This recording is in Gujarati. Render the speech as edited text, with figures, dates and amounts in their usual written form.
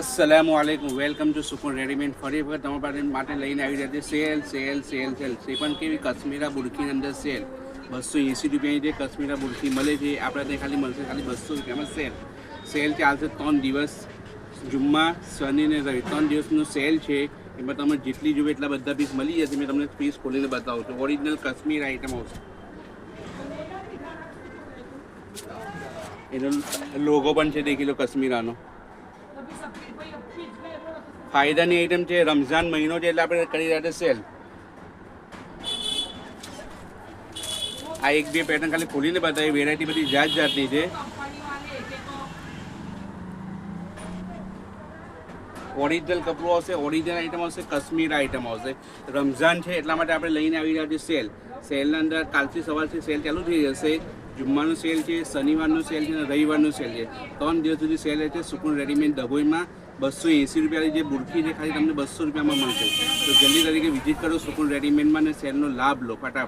अस्सलामुअलैकुम, वेलकम टू सुकून रेडीमेड। फरी वखत તમારા માટે લઈને આવી રહ્યા છે સેલ સેલ સેલ સેલ તે પણ કેવી કાશ્મીરા બુરખીની અંદર સેલ 280 રૂપિયાની જે કાશ્મીરા બુરખી મળે છે આપણે ત્યાં ખાલી મળશે ખાલી 200 રૂપિયામાં સેલ ચાલશે 3 દિવસ, જુમ્મા, શનિ ને રવિ 3 દિવસનો સેલ છે। એમાં તમે જેટલી જોઈએ એટલા બધા પીસ મળી જશે। મેં તમને પીસ ખોલીને બતાવું છું। ઓરિજિનલ કાશ્મીર આઈટમ આવશે, એનો લોગો પણ છે, દેખી લો કાશ્મીરાનો। ફાયદાની આઈટમ છે, રમઝાન મહિનો છે એટલે આપણે કરી રહ્યા છે સેલ। આ એક બે પેટર્ન ખાલી ખોલીને બતાવી, વેરાયટી બધી જાત જાતની છે। ઓરિજિનલ કપડું આવશે, ઓરિજિનલ આઈટમ આવશે, કાશ્મીર આઈટમ આવશે। રમઝાન છે એટલા માટે આપણે લઈને આવી રહ્યા છીએ સેલના અંદર કાલથી સવારથી સેલ ચાલુ થઈ જશે। જુમ્માનો સેલ છે, શનિવારનો સેલ છે અને રવિવારનો સેલ છે। 3 દિવસ સુધી સેલ છે। સુકૂન રેડીમેડ ડભોઈમાં 280 રૂપિયાની જે બુરખી છે ખાલી તમને 200 રૂપિયામાં મળશે। તો જલ્દી તરીકે વિઝિટ કરો સુકૂન રેડીમેડમાં અને સેલનો લાભ લો ફટાફટ।